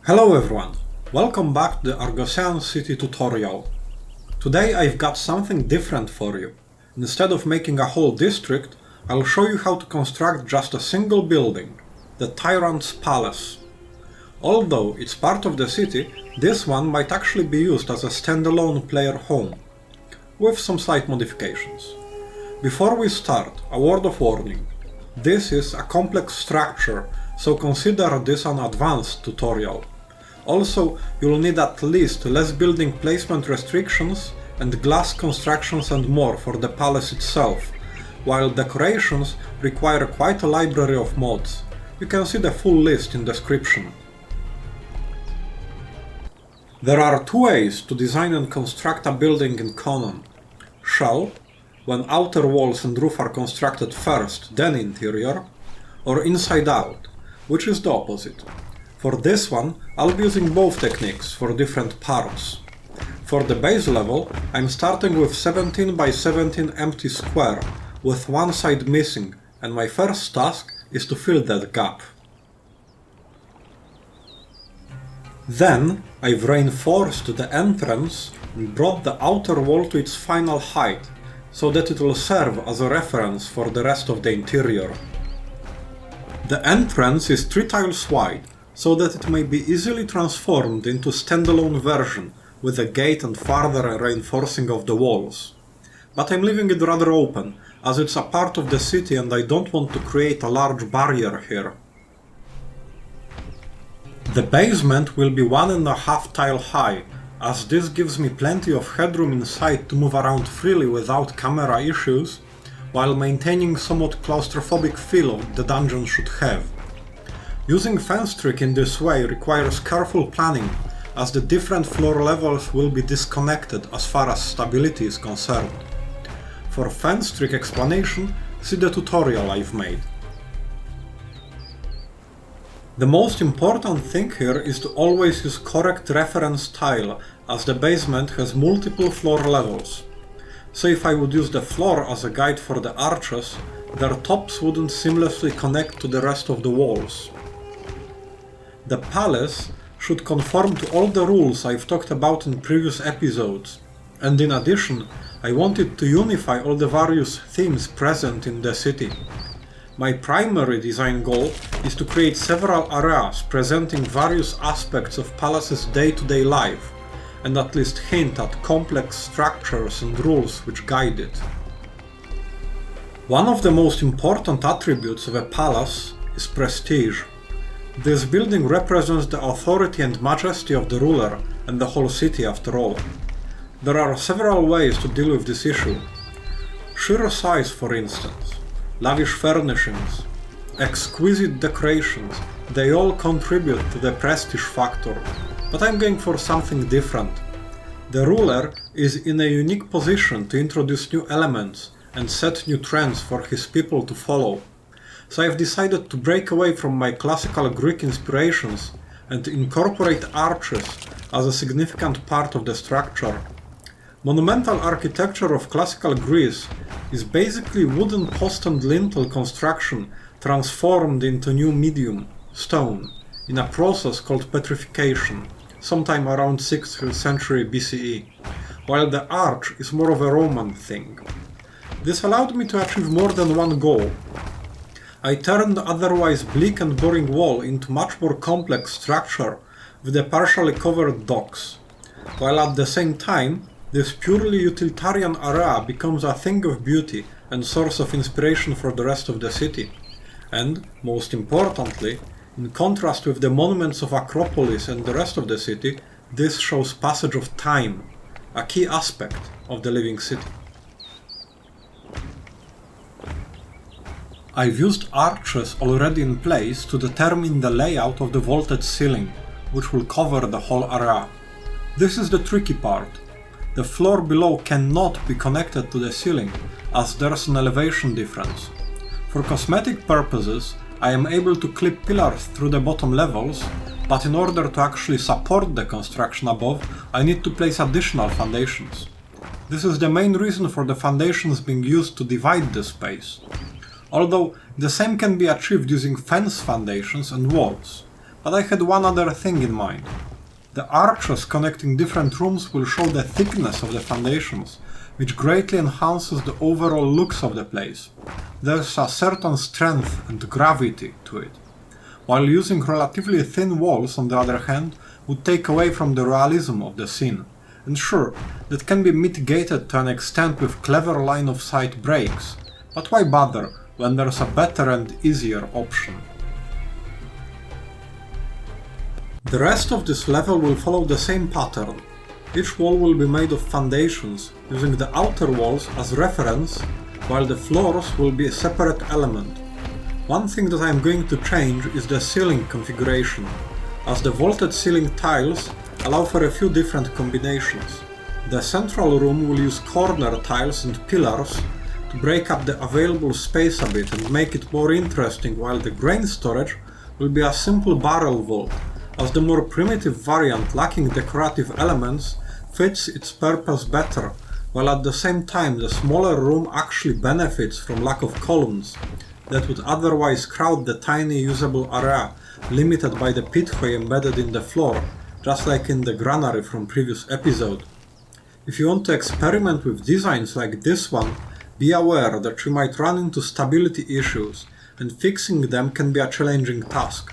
Hello everyone, welcome back to the Argossean City tutorial. Today I've got something different for you. Instead of making a whole district, I'll show you how to construct just a single building, the Tyrant's Palace. Although it's part of the city, this one might actually be used as a standalone player home, with some slight modifications. Before we start, a word of warning. This is a complex structure, so consider this an advanced tutorial. Also, you'll need at least less building placement restrictions and glass constructions and more for the palace itself, while decorations require quite a library of mods. You can see the full list in description. There are two ways to design and construct a building in Conan. Shell, when outer walls and roof are constructed first, then interior, or inside out, which is the opposite. For this one, I'll be using both techniques for different parts. For the base level, I'm starting with 17 by 17 empty square, with one side missing, and my first task is to fill that gap. Then, I've reinforced the entrance and brought the outer wall to its final height, so that it will serve as a reference for the rest of the interior. The entrance is 3 tiles wide, so that it may be easily transformed into standalone version with a gate and further reinforcing of the walls. But I'm leaving it rather open, as it's a part of the city and I don't want to create a large barrier here. The basement will be 1.5 tile high, as this gives me plenty of headroom inside to move around freely without camera issues, while maintaining somewhat claustrophobic feel the dungeon should have. Using fence trick in this way requires careful planning, as the different floor levels will be disconnected as far as stability is concerned. For fence trick explanation, see the tutorial I've made. The most important thing here is to always use correct reference tile, as the basement has multiple floor levels. So if I would use the floor as a guide for the arches, their tops wouldn't seamlessly connect to the rest of the walls. The palace should conform to all the rules I've talked about in previous episodes, and in addition, I wanted to unify all the various themes present in the city. My primary design goal is to create several areas presenting various aspects of Palace's day-to-day life, and at least hint at complex structures and rules which guide it. One of the most important attributes of a palace is prestige. This building represents the authority and majesty of the ruler and the whole city after all. There are several ways to deal with this issue. Sheer size, for instance, lavish furnishings, exquisite decorations, they all contribute to the prestige factor, but I'm going for something different. The ruler is in a unique position to introduce new elements and set new trends for his people to follow. So I've decided to break away from my classical Greek inspirations and incorporate arches as a significant part of the structure. Monumental architecture of classical Greece is basically wooden post and lintel construction transformed into new medium, stone, in a process called petrification, sometime around 6th century BCE, while the arch is more of a Roman thing. This allowed me to achieve more than one goal. I turned the otherwise bleak and boring wall into much more complex structure with the partially covered docks, while at the same time this purely utilitarian area becomes a thing of beauty and source of inspiration for the rest of the city. And, most importantly, in contrast with the monuments of Acropolis and the rest of the city, this shows passage of time, a key aspect of the living city. I've used arches already in place to determine the layout of the vaulted ceiling, which will cover the whole area. This is the tricky part. The floor below cannot be connected to the ceiling, as there's an elevation difference. For cosmetic purposes, I am able to clip pillars through the bottom levels, but in order to actually support the construction above, I need to place additional foundations. This is the main reason for the foundations being used to divide the space. Although the same can be achieved using fence foundations and walls, but I had one other thing in mind. The arches connecting different rooms will show the thickness of the foundations, which greatly enhances the overall looks of the place. There's a certain strength and gravity to it, while using relatively thin walls, on the other hand, would take away from the realism of the scene. And sure, that can be mitigated to an extent with clever line-of-sight breaks, but why bother when there's a better and easier option? The rest of this level will follow the same pattern. Each wall will be made of foundations, using the outer walls as reference, while the floors will be a separate element. One thing that I am going to change is the ceiling configuration, as the vaulted ceiling tiles allow for a few different combinations. The central room will use corner tiles and pillars to break up the available space a bit and make it more interesting, while the grain storage will be a simple barrel vault, as the more primitive variant lacking decorative elements fits its purpose better, while at the same time the smaller room actually benefits from lack of columns that would otherwise crowd the tiny usable area limited by the pithway embedded in the floor, just like in the granary from previous episode. If you want to experiment with designs like this one, be aware that you might run into stability issues, and fixing them can be a challenging task.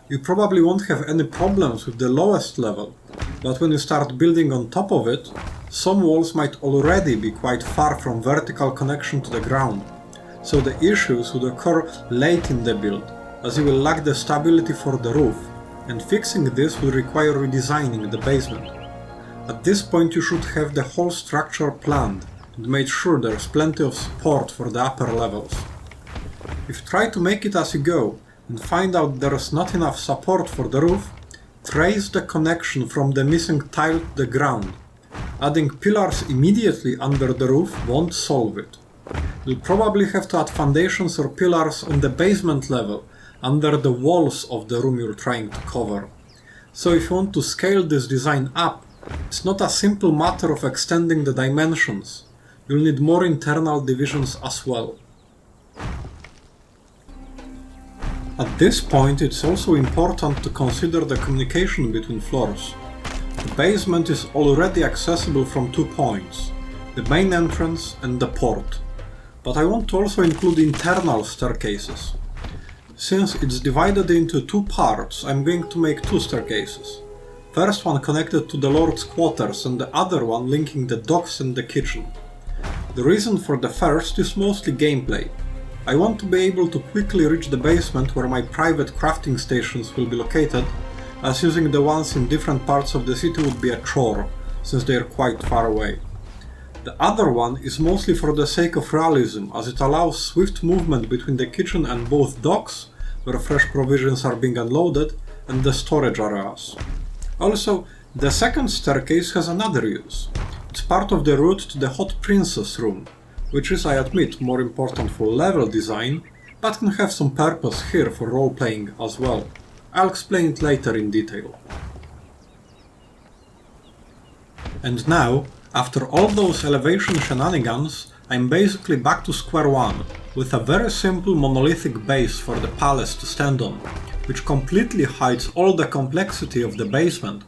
You probably won't have any problems with the lowest level, but when you start building on top of it, some walls might already be quite far from vertical connection to the ground, so the issues would occur late in the build, as you will lack the stability for the roof, and fixing this will require redesigning the basement. At this point you should have the whole structure planned and made sure there's plenty of support for the upper levels. If you try to make it as you go, and find out there's not enough support for the roof, trace the connection from the missing tile to the ground. Adding pillars immediately under the roof won't solve it. You'll probably have to add foundations or pillars on the basement level, under the walls of the room you're trying to cover. So if you want to scale this design up, it's not a simple matter of extending the dimensions. You'll need more internal divisions as well. At this point, it's also important to consider the communication between floors. The basement is already accessible from 2 points, the main entrance and the port, but I want to also include internal staircases. Since it's divided into 2 parts, I'm going to make 2 staircases. First one connected to the Lord's quarters and the other one linking the docks and the kitchen. The reason for the first is mostly gameplay. I want to be able to quickly reach the basement where my private crafting stations will be located, as using the ones in different parts of the city would be a chore, since they are quite far away. The other one is mostly for the sake of realism, as it allows swift movement between the kitchen and both docks, where fresh provisions are being unloaded, and the storage areas. Also, the second staircase has another use. It's part of the route to the Hot Princess room, which is, I admit, more important for level design, but can have some purpose here for role-playing as well. I'll explain it later in detail. And now, after all those elevation shenanigans, I'm basically back to square one, with a very simple monolithic base for the palace to stand on, which completely hides all the complexity of the basement.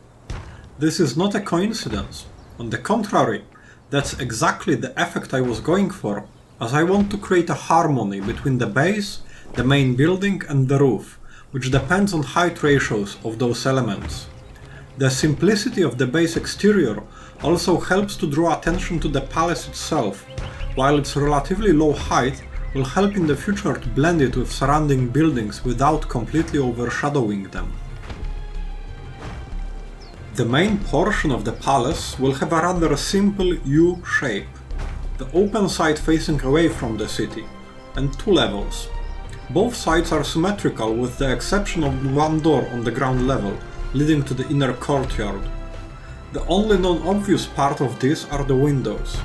This is not a coincidence. On the contrary, that's exactly the effect I was going for, as I want to create a harmony between the base, the main building and the roof, which depends on height ratios of those elements. The simplicity of the base exterior also helps to draw attention to the palace itself, while its relatively low height will help in the future to blend it with surrounding buildings without completely overshadowing them. The main portion of the palace will have a rather simple U shape, the open side facing away from the city, and 2 levels. Both sides are symmetrical with the exception of one door on the ground level, leading to the inner courtyard. The only non-obvious part of this are the windows.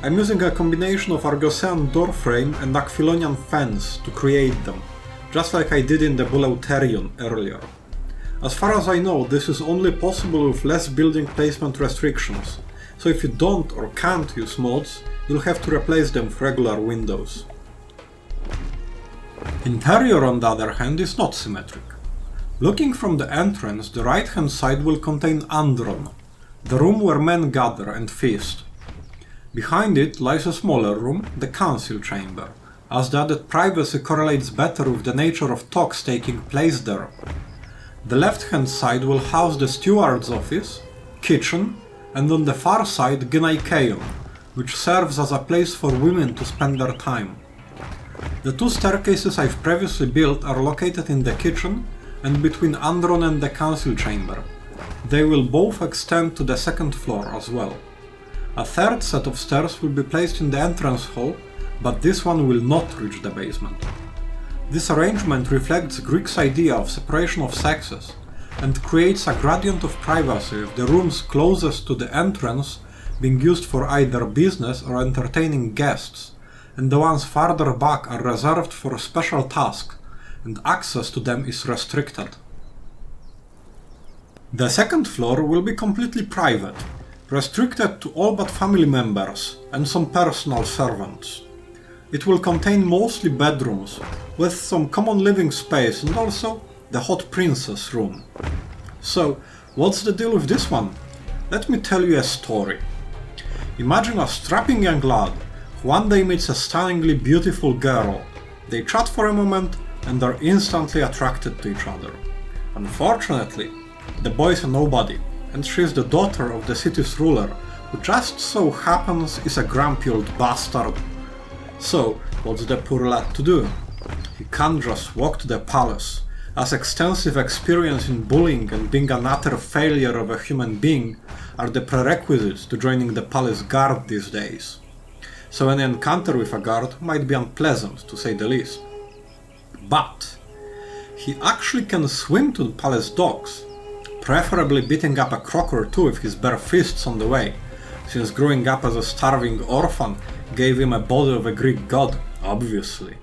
I'm using a combination of Argossean door frame and Aquilonian fence to create them, just like I did in the Buleuterion earlier. As far as I know, this is only possible with less building placement restrictions, so if you don't or can't use mods, you'll have to replace them with regular windows. Interior, on the other hand, is not symmetric. Looking from the entrance, the right hand side will contain Andron, the room where men gather and feast. Behind it lies a smaller room, the council chamber, as the added privacy correlates better with the nature of talks taking place there. The left hand side will house the steward's office, kitchen, and on the far side Gynaikeon, which serves as a place for women to spend their time. The two staircases I've previously built are located in the kitchen and between Andron and the council chamber. They will both extend to the second floor as well. A third set of stairs will be placed in the entrance hall, but this one will not reach the basement. This arrangement reflects Greek's idea of separation of sexes and creates a gradient of privacy with the rooms closest to the entrance being used for either business or entertaining guests, and the ones farther back are reserved for special tasks, and access to them is restricted. The second floor will be completely private, restricted to all but family members and some personal servants. It will contain mostly bedrooms, with some common living space and also the Hot Princess room. So, what's the deal with this one? Let me tell you a story. Imagine a strapping young lad who one day meets a stunningly beautiful girl. They chat for a moment and are instantly attracted to each other. Unfortunately, the boy is a nobody, and she is the daughter of the city's ruler, who just so happens is a grumpy old bastard. So, what's the poor lad to do? He can't just walk to the palace, as extensive experience in bullying and being an utter failure of a human being are the prerequisites to joining the palace guard these days. So an encounter with a guard might be unpleasant, to say the least. But he actually can swim to the palace docks, preferably beating up a croc or two with his bare fists on the way, since growing up as a starving orphan gave him a body of a Greek god, obviously.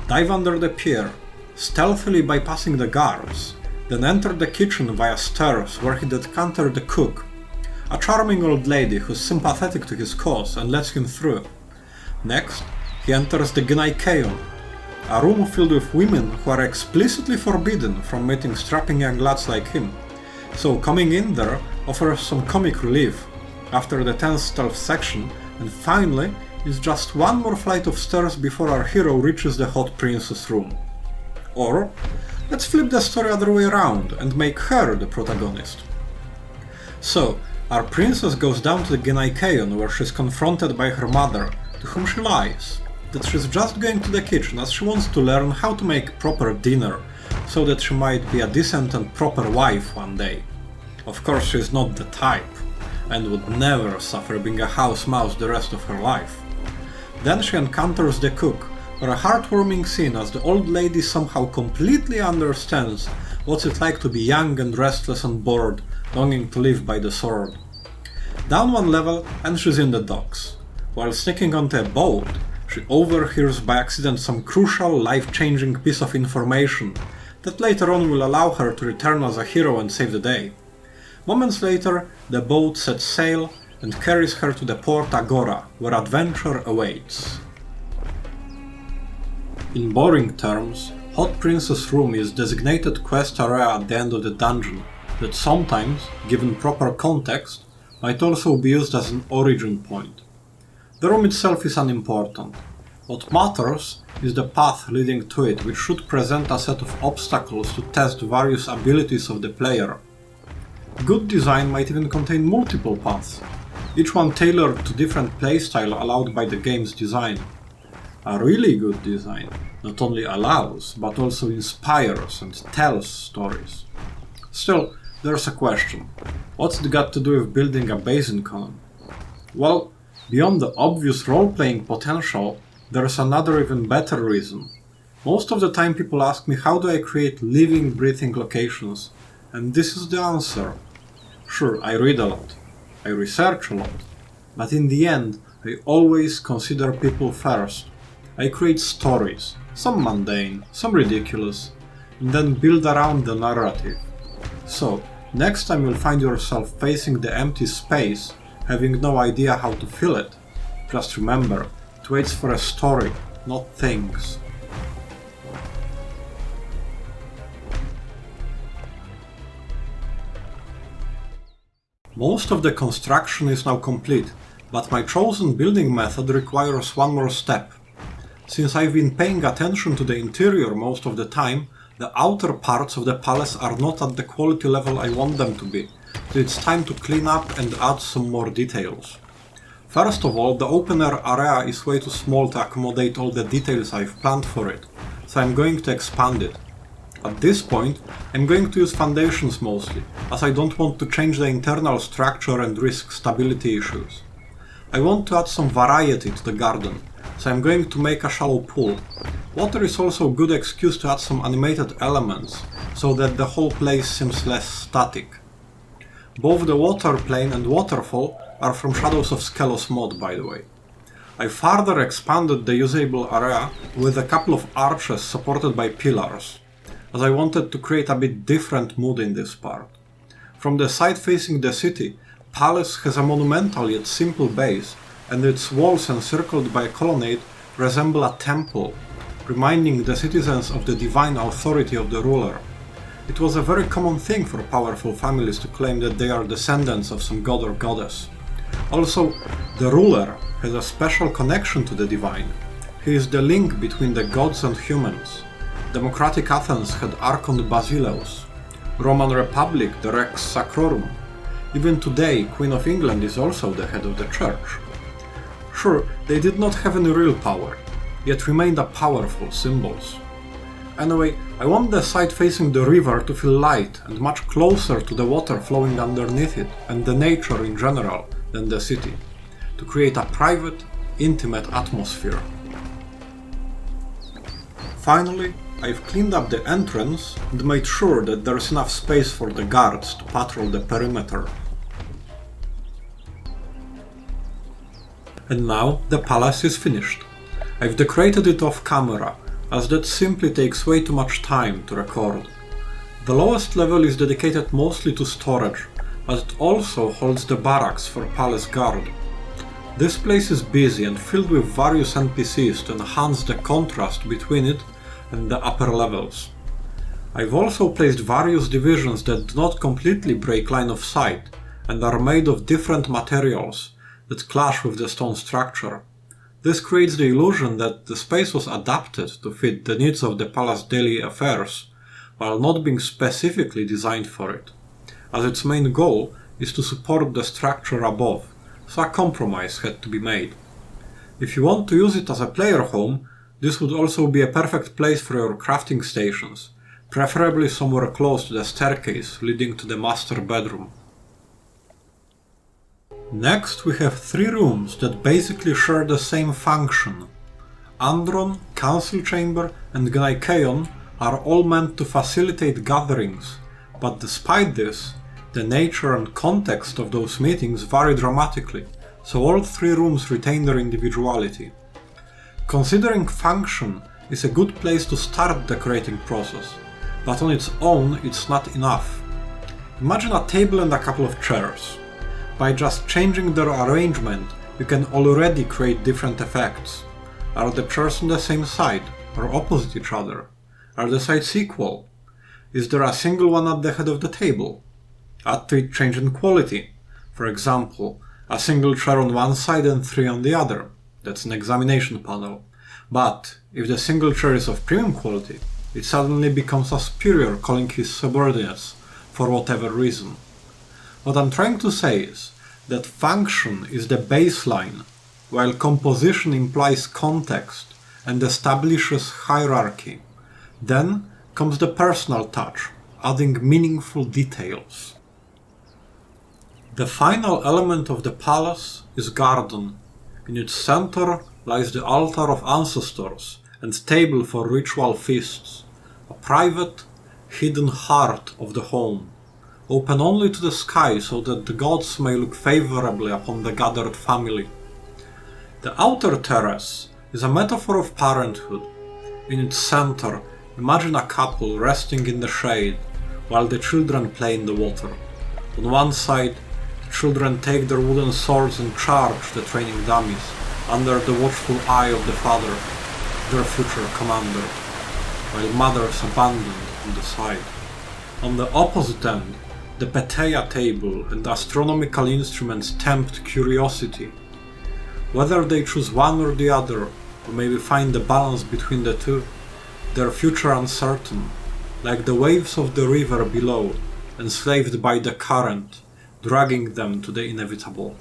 Dive under the pier, stealthily bypassing the guards, then enter the kitchen via stairs where he'd encounter the cook, a charming old lady who's sympathetic to his cause and lets him through. Next, he enters the Gynaikeon, a room filled with women who are explicitly forbidden from meeting strapping young lads like him, so coming in there offers some comic relief after the tense stealth section, and finally is just one more flight of stairs before our hero reaches the Hot Princess room. Or, let's flip the story other way around and make her the protagonist. So, our princess goes down to the Gynaikeon where she's confronted by her mother, to whom she lies that she's just going to the kitchen as she wants to learn how to make proper dinner, so that she might be a decent and proper wife one day. Of course, she's not the type, and would never suffer being a house mouse the rest of her life. Then she encounters the cook, for a heartwarming scene as the old lady somehow completely understands what's it like to be young and restless and bored, longing to live by the sword. Down one level and she's in the docks. While sneaking onto a boat, she overhears by accident some crucial, life-changing piece of information that later on will allow her to return as a hero and save the day. Moments later, the boat sets sail and carries her to the port Agora, where adventure awaits. In boring terms, Hot Princess Room is designated quest area at the end of the dungeon that sometimes, given proper context, might also be used as an origin point. The room itself is unimportant. What matters is the path leading to it, which should present a set of obstacles to test various abilities of the player. Good design might even contain multiple paths, each one tailored to different playstyle allowed by the game's design. A really good design not only allows, but also inspires and tells stories. Still, there's a question. What's it got to do with building a basin canon? Well, beyond the obvious role-playing potential, there's another even better reason. Most of the time people ask me how do I create living, breathing locations, and this is the answer. Sure, I read a lot, I research a lot, but in the end, I always consider people first. I create stories, some mundane, some ridiculous, and then build around the narrative. So, next time you'll find yourself facing the empty space, having no idea how to fill it, just remember, it waits for a story, not things. Most of the construction is now complete, but my chosen building method requires one more step. Since I've been paying attention to the interior most of the time, the outer parts of the palace are not at the quality level I want them to be, so it's time to clean up and add some more details. First of all, the open air area is way too small to accommodate all the details I've planned for it, so I'm going to expand it. At this point, I'm going to use foundations mostly, as I don't want to change the internal structure and risk stability issues. I want to add some variety to the garden, so I'm going to make a shallow pool. Water is also a good excuse to add some animated elements, so that the whole place seems less static. Both the water plane and waterfall are from Shadows of Skelos mod, by the way. I further expanded the usable area with a couple of arches supported by pillars, as I wanted to create a bit different mood in this part. From the side facing the city, Palace has a monumental yet simple base, and its walls encircled by a colonnade resemble a temple, reminding the citizens of the divine authority of the ruler. It was a very common thing for powerful families to claim that they are descendants of some god or goddess. Also, the ruler has a special connection to the divine. He is the link between the gods and humans. Democratic Athens had Archon Basileus, Roman Republic the Rex Sacrorum. Even today, Queen of England is also the head of the church. Sure, they did not have any real power, yet remained a powerful symbols. Anyway, I want the side facing the river to feel light and much closer to the water flowing underneath it and the nature in general than the city, to create a private, intimate atmosphere. Finally, I've cleaned up the entrance and made sure that there's enough space for the guards to patrol the perimeter. And now the palace is finished. I've decorated it off camera, as that simply takes way too much time to record. The lowest level is dedicated mostly to storage, as it also holds the barracks for palace guard. This place is busy and filled with various NPCs to enhance the contrast between it and the upper levels. I've also placed various divisions that do not completely break line of sight and are made of different materials that clash with the stone structure. This creates the illusion that the space was adapted to fit the needs of the palace daily affairs, while not being specifically designed for it, as its main goal is to support the structure above, so a compromise had to be made. If you want to use it as a player home, this would also be a perfect place for your crafting stations, preferably somewhere close to the staircase leading to the master bedroom. Next we have 3 rooms that basically share the same function. Andron, Council Chamber and Gnaikeon are all meant to facilitate gatherings, but despite this, the nature and context of those meetings vary dramatically, so all 3 rooms retain their individuality. Considering function is a good place to start the creating process, but on its own it's not enough. Imagine a table and a couple of chairs. By just changing their arrangement, you can already create different effects. Are the chairs on the same side, or opposite each other? Are the sides equal? Is there a single one at the head of the table? Add to it change in quality. For example, a single chair on one side and 3 on the other. That's an examination panel. But if the single chair is of premium quality, it suddenly becomes a superior calling his subordinates, for whatever reason. What I'm trying to say is that function is the baseline, while composition implies context and establishes hierarchy. Then comes the personal touch, adding meaningful details. The final element of the palace is garden. In its center lies the altar of ancestors and table for ritual feasts, a private, hidden heart of the home, open only to the sky so that the gods may look favorably upon the gathered family. The outer terrace is a metaphor of parenthood. In its center, imagine a couple resting in the shade while the children play in the water. On one side, the children take their wooden swords and charge the training dummies under the watchful eye of the father, their future commander, while mothers abandoned on the side. On the opposite end, The Peteia table and astronomical instruments tempt curiosity. Whether they choose one or the other, or maybe find a balance between the two, their future uncertain, like the waves of the river below, enslaved by the current, dragging them to the inevitable.